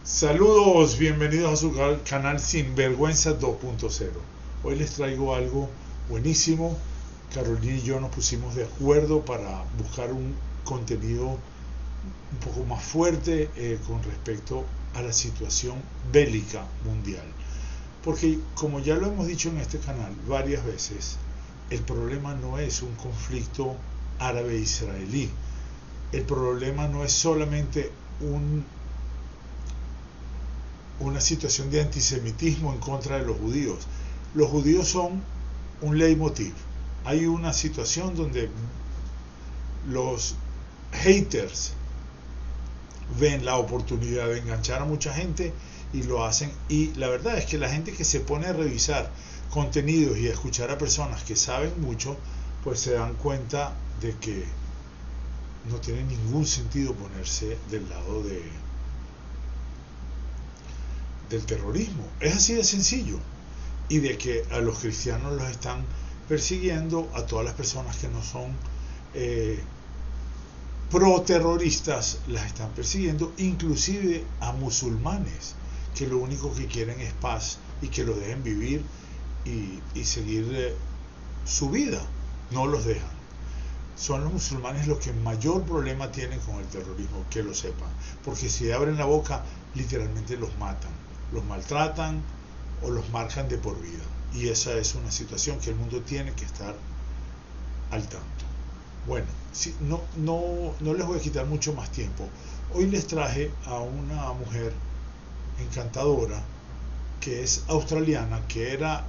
Saludos, bienvenidos a su canal Sinvergüenza 2.0. Hoy les traigo algo buenísimo. Carolina y yo nos pusimos de acuerdo para buscar un contenido un poco más fuerte con respecto a la situación bélica mundial. Porque como ya lo hemos dicho en este canal varias veces, el problema no es un conflicto árabe-israelí. El problema no es solamente una situación de antisemitismo en contra de los judíos. Los judíos son un leitmotiv. Hay una situación donde los haters ven la oportunidad de enganchar a mucha gente y lo hacen. Y la verdad es que la gente que se pone a revisar contenidos y a escuchar a personas que saben mucho, pues se dan cuenta de que no tiene ningún sentido ponerse del lado del terrorismo. Es así de sencillo. Y de que a los cristianos los están persiguiendo, a todas las personas que no son pro-terroristas las están persiguiendo, inclusive a musulmanes que lo único que quieren es paz y que lo dejen vivir y seguir su vida. No los dejan. Son los musulmanes los que mayor problema tienen con el terrorismo, que lo sepan, porque si abren la boca literalmente los matan, los maltratan o los marcan de por vida, y esa es una situación que el mundo tiene que estar al tanto. Bueno, no les voy a quitar mucho más tiempo. Hoy les traje a una mujer encantadora que es australiana, que era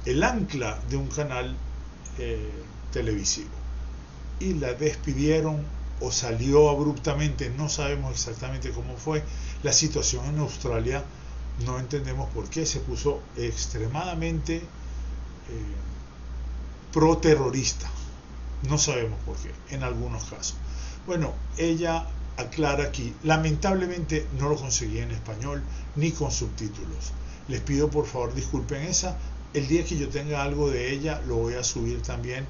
el ancla de un canal televisivo, y la despidieron o salió abruptamente, no sabemos exactamente cómo fue la situación en Australia, no entendemos por qué, se puso extremadamente pro-terrorista, no sabemos por qué, en algunos casos. Bueno, ella aclara aquí, lamentablemente no lo conseguí en español ni con subtítulos, les pido por favor disculpen esa. El día que yo tenga algo de ella lo voy a subir también,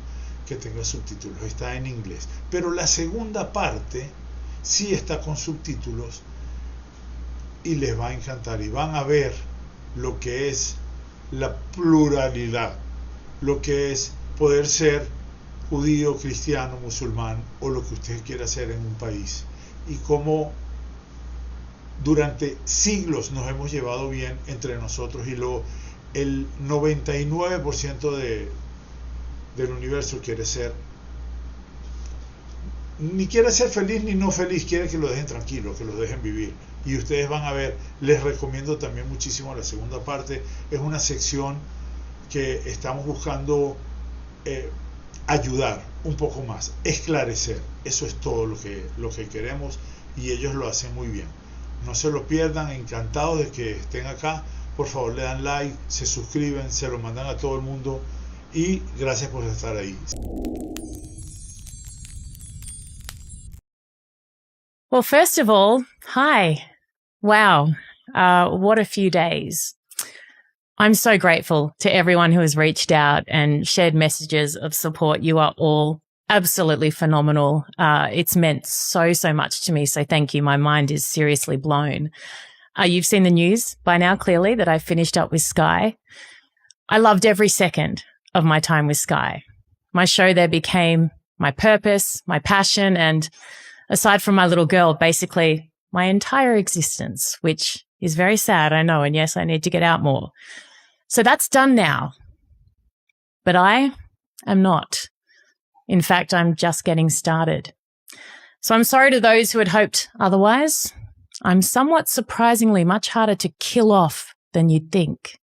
que tenga subtítulos, está en inglés, pero la segunda parte sí está con subtítulos y les va a encantar y van a ver lo que es la pluralidad, lo que es poder ser judío, cristiano, musulmán o lo que usted quiera ser en un país, y cómo durante siglos nos hemos llevado bien entre nosotros, y el 99% del universo ni quiere ser feliz ni no feliz, quiere que lo dejen tranquilo, que lo dejen vivir. Y ustedes van a ver, les recomiendo también muchísimo la segunda parte. Es una sección que estamos buscando ayudar un poco más, esclarecer. Eso es todo lo que queremos, y ellos lo hacen muy bien. No se lo pierdan, encantados de que estén acá. Por favor, le dan like, se suscriben, se lo mandan a todo el mundo, y gracias por estar ahí. Well, first of all, hi. Wow. What a few days. I'm so grateful to everyone who has reached out and shared messages of support. You are all absolutely phenomenal. It's meant so much to me. So thank you. My mind is seriously blown. You've seen the news by now, clearly, that I finished up with Sky. I loved every second of my time with Sky. My show there became my purpose, my passion, and aside from my little girl, basically my entire existence, which is very sad, I know, and yes, I need to get out more. So that's done now. But I am not. In fact, I'm just getting started. So I'm sorry to those who had hoped otherwise. I'm somewhat surprisingly much harder to kill off than you'd think.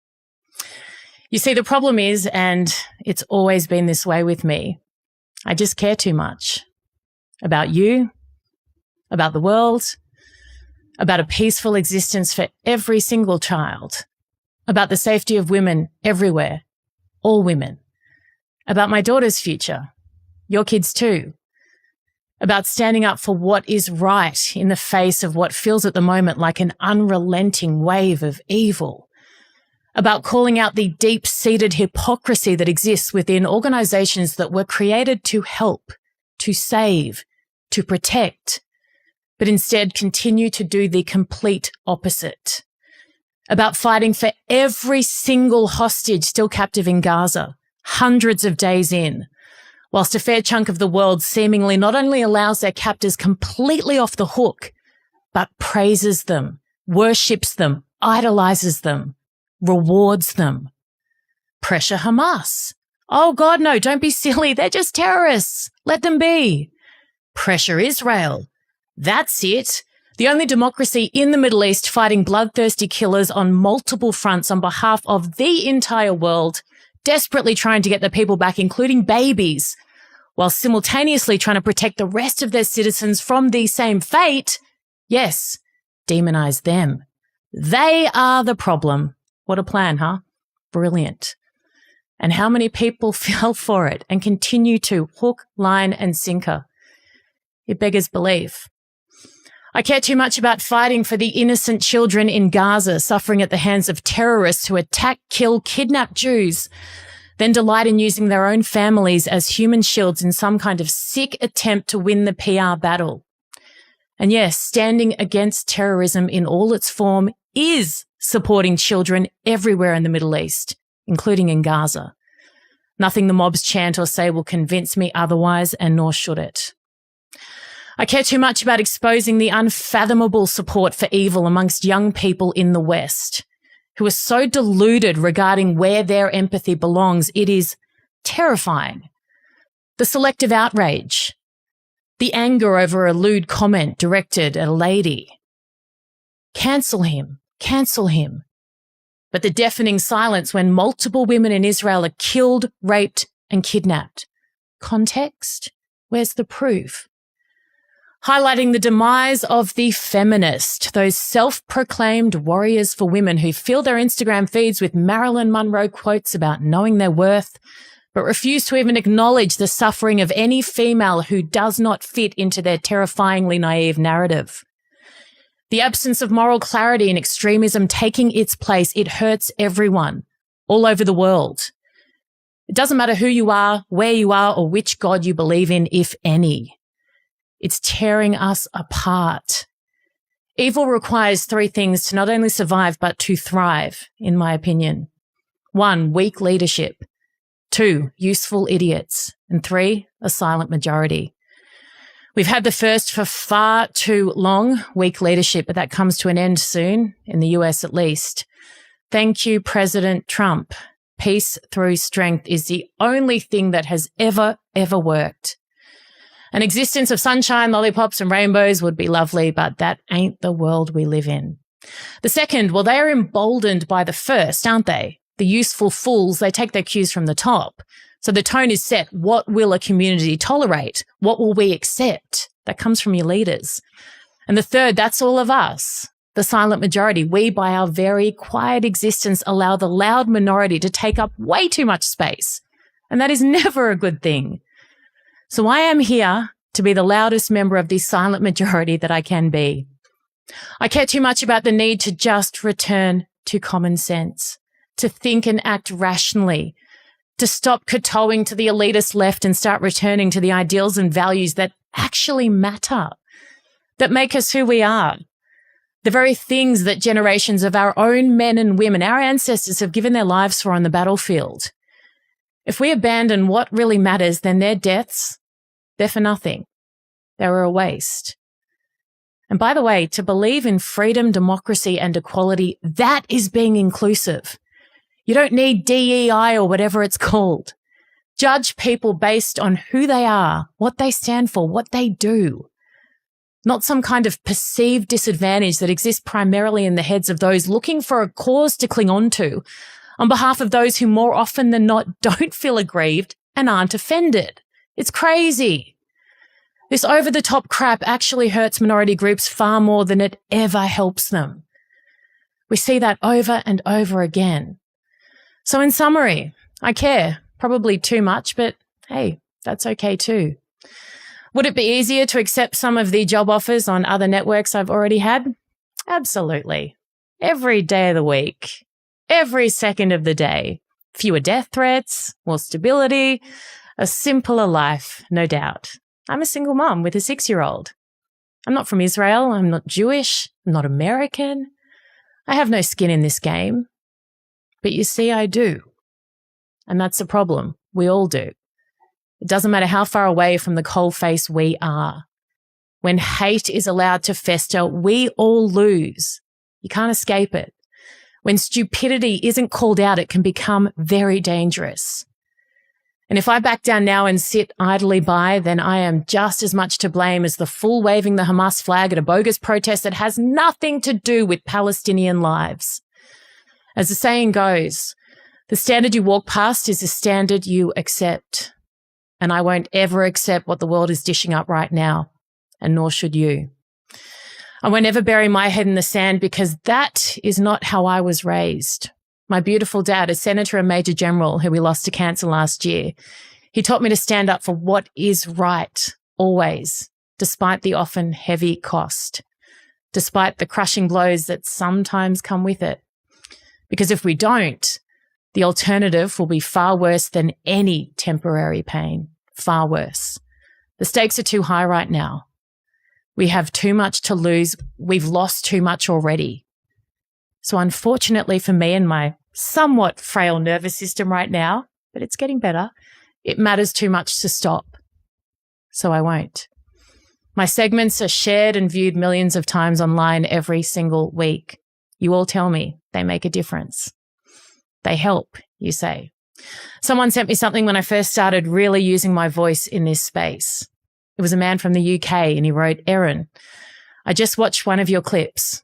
You see, the problem is, and it's always been this way with me, I just care too much about you, about the world, about a peaceful existence for every single child, about the safety of women everywhere, all women, about my daughter's future, your kids too, about standing up for what is right in the face of what feels at the moment like an unrelenting wave of evil, about calling out the deep-seated hypocrisy that exists within organizations that were created to help, to save, to protect, but instead continue to do the complete opposite. About fighting for every single hostage still captive in Gaza, hundreds of days in, whilst a fair chunk of the world seemingly not only allows their captors completely off the hook, but praises them, worships them, idolizes them, rewards them. Pressure Hamas. Oh God, no, don't be silly. They're just terrorists. Let them be. Pressure Israel. That's it. The only democracy in the Middle East fighting bloodthirsty killers on multiple fronts on behalf of the entire world, desperately trying to get their people back, including babies, while simultaneously trying to protect the rest of their citizens from the same fate. Yes, demonize them. They are the problem. What a plan, huh? Brilliant. And how many people fell for it and continue to, hook, line, and sinker? It beggars belief. I care too much about fighting for the innocent children in Gaza suffering at the hands of terrorists who attack, kill, kidnap Jews, then delight in using their own families as human shields in some kind of sick attempt to win the PR battle. And yes, standing against terrorism in all its form is supporting children everywhere in the Middle East, including in Gaza. Nothing the mobs chant or say will convince me otherwise, and nor should it. I care too much about exposing the unfathomable support for evil amongst young people in the West, who are so deluded regarding where their empathy belongs, it is terrifying. The selective outrage, the anger over a lewd comment directed at a lady. Cancel him, cancel him. But the deafening silence when multiple women in Israel are killed, raped, and kidnapped. Context? Where's the proof? Highlighting the demise of the feminist, those self-proclaimed warriors for women who fill their Instagram feeds with Marilyn Monroe quotes about knowing their worth, but refuse to even acknowledge the suffering of any female who does not fit into their terrifyingly naive narrative. The absence of moral clarity and extremism taking its place, it hurts everyone, all over the world. It doesn't matter who you are, where you are, or which God you believe in, if any. It's tearing us apart. Evil requires three things to not only survive, but to thrive, in my opinion. 1, weak leadership. 2, useful idiots. And 3, a silent majority. We've had the first for far too long, weak leadership, but that comes to an end soon, in the US at least. Thank you, President Trump. Peace through strength is the only thing that has ever worked. An existence of sunshine, lollipops, and rainbows would be lovely, but that ain't the world we live in. The second, well, they are emboldened by the first, aren't they? The useful fools, they take their cues from the top. So the tone is set. What will a community tolerate? What will we accept? That comes from your leaders. And the third, that's all of us, the silent majority. We, by our very quiet existence, allow the loud minority to take up way too much space. And that is never a good thing. So I am here to be the loudest member of the silent majority that I can be. I care too much about the need to just return to common sense, to think and act rationally, to stop kowtowing to the elitist left and start returning to the ideals and values that actually matter, that make us who we are. The very things that generations of our own men and women, our ancestors, have given their lives for on the battlefield. If we abandon what really matters, then their deaths, they're for nothing. They were a waste. And by the way, to believe in freedom, democracy, and equality, that is being inclusive. You don't need DEI or whatever it's called. Judge people based on who they are, what they stand for, what they do. Not some kind of perceived disadvantage that exists primarily in the heads of those looking for a cause to cling on to, on behalf of those who more often than not don't feel aggrieved and aren't offended. It's crazy. This over-the-top crap actually hurts minority groups far more than it ever helps them. We see that over and over again. So in summary, I care, probably too much, but hey, that's okay too. Would it be easier to accept some of the job offers on other networks I've already had? Absolutely. Every day of the week, every second of the day. Fewer death threats, more stability, a simpler life, no doubt. I'm a single mom with a 6-year-old. I'm not from Israel. I'm not Jewish. I'm not American. I have no skin in this game. But you see, I do. And that's the problem. We all do. It doesn't matter how far away from the coalface we are. When hate is allowed to fester, we all lose. You can't escape it. When stupidity isn't called out, it can become very dangerous. And if I back down now and sit idly by, then I am just as much to blame as the fool waving the Hamas flag at a bogus protest that has nothing to do with Palestinian lives. As the saying goes, the standard you walk past is the standard you accept. And I won't ever accept what the world is dishing up right now, and nor should you. I won't ever bury my head in the sand because that is not how I was raised. My beautiful dad, a senator and major general who we lost to cancer last year, he taught me to stand up for what is right, always, despite the often heavy cost, despite the crushing blows that sometimes come with it. Because if we don't, the alternative will be far worse than any temporary pain, far worse. The stakes are too high right now. We have too much to lose. We've lost too much already. So unfortunately for me and my somewhat frail nervous system right now, but it's getting better, it matters too much to stop. So I won't. My segments are shared and viewed millions of times online every single week. You all tell me they make a difference. They help, you say. Someone sent me something when I first started really using my voice in this space. It was a man from the UK and he wrote, Erin, I just watched one of your clips.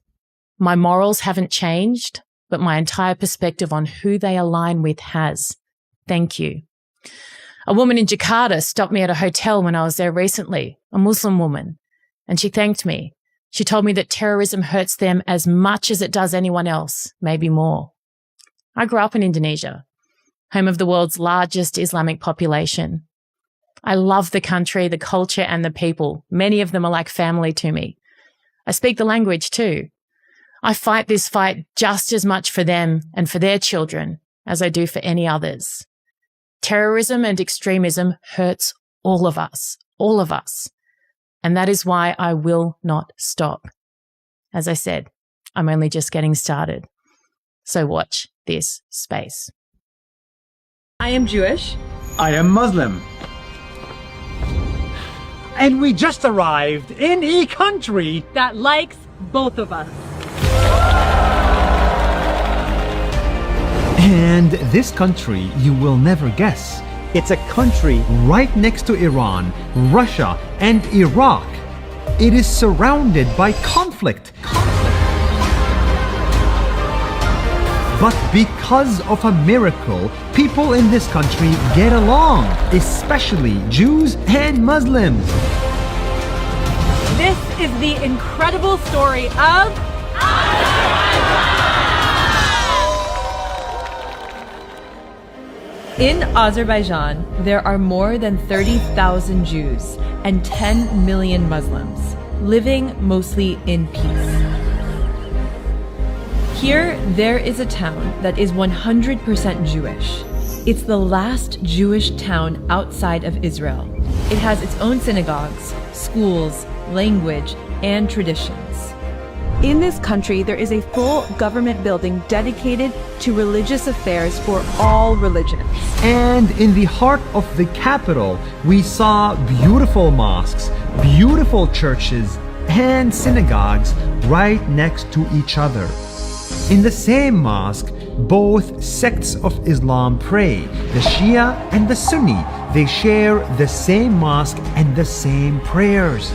My morals haven't changed, but my entire perspective on who they align with has. Thank you. A woman in Jakarta stopped me at a hotel when I was there recently, a Muslim woman, and she thanked me. She told me that terrorism hurts them as much as it does anyone else, maybe more. I grew up in Indonesia, home of the world's largest Islamic population. I love the country, the culture, and the people. Many of them are like family to me. I speak the language too. I fight this fight just as much for them and for their children as I do for any others. Terrorism and extremism hurts all of us. And that is why I will not stop. As I said, I'm only just getting started. So watch this space. I am Jewish. I am Muslim. And we just arrived in a country That likes both of us. And this country you will never guess. It's a country Right next to Iran, Russia, and Iraq. It is surrounded by conflict. But because of a miracle, people in this country get along, especially Jews and Muslims. This is the incredible story of In Azerbaijan, there are more than 30,000 Jews and 10 million Muslims, living mostly in peace. Here, there is a town that is 100% Jewish. It's the last Jewish town outside of Israel. It has its own synagogues, schools, language, and traditions. In this country, there is a full government building dedicated to religious affairs for all religions. And in the heart of the capital, we saw beautiful mosques, beautiful churches, and synagogues right next to each other. In the same mosque, both sects of Islam pray, the Shia and the Sunni. They share the same mosque and the same prayers.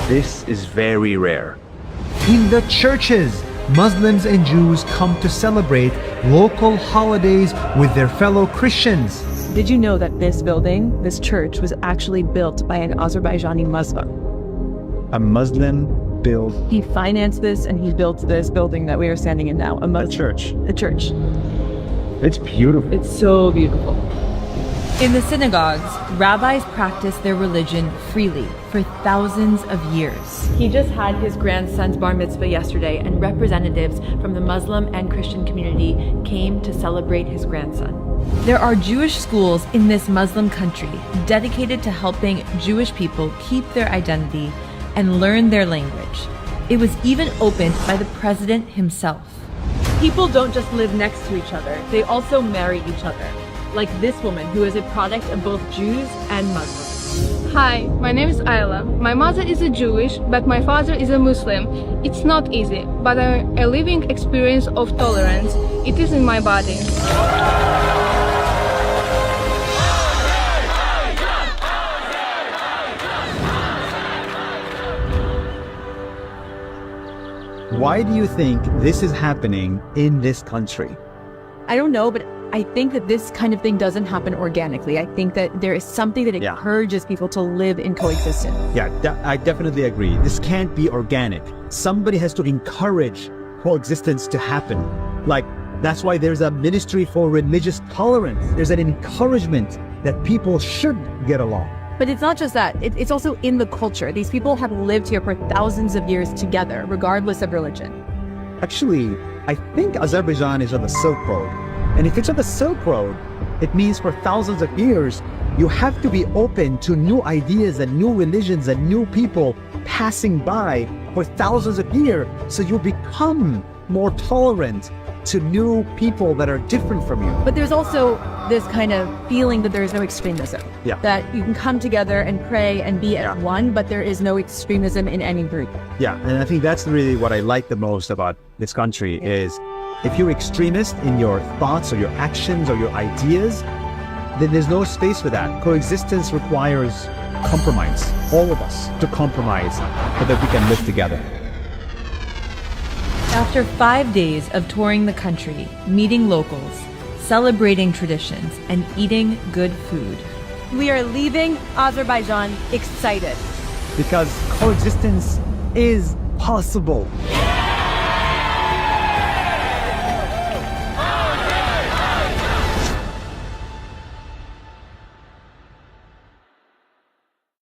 This is very rare. In the churches, Muslims and Jews come to celebrate local holidays with their fellow Christians. Did you know that this building, this church, was actually built by an Azerbaijani Muslim? a Muslim built He financed this and he built this building that we are standing in now. a church. A church. It's beautiful. It's so beautiful. In the synagogues, rabbis practice their religion freely for thousands of years. He just had his grandson's bar mitzvah yesterday, and representatives from the Muslim and Christian community came to celebrate his grandson. There are Jewish schools in this Muslim country dedicated to helping Jewish people keep their identity and learn their language. It was even opened by the president himself. People don't just live next to each other, they also marry each other. Like this woman who is a product of both Jews and Muslims. Hi, my name is Ayla. My mother is a Jewish, but my father is a Muslim. It's not easy, but a living experience of tolerance. It is in my body. Why do you think this is happening in this country? I don't know, but I think that this kind of thing doesn't happen organically. I think that there is something that encourages people to live in coexistence. Yeah, I definitely agree. This can't be organic. Somebody has to encourage coexistence to happen. Like, that's why there's a ministry for religious tolerance. There's an encouragement that people should get along. But it's not just that. It's also in the culture. These people have lived here for thousands of years together, regardless of religion. Actually, I think Azerbaijan is on the Silk Road. And if it's on the Silk Road, it means for thousands of years, you have to be open to new ideas and new religions and new people passing by for thousands of years. So you become more tolerant to new people that are different from you. But there's also this kind of feeling that there is no extremism. Yeah. That you can come together and pray and be at one, but there is no extremism in any group. Yeah, and I think that's really what I like the most about this country is if you're extremist in your thoughts or your actions or your ideas, then there's no space for that. Coexistence requires compromise, all of us to compromise so that we can live together. After 5 days of touring the country, meeting locals, celebrating traditions, and eating good food, we are leaving Azerbaijan excited. Because coexistence is possible.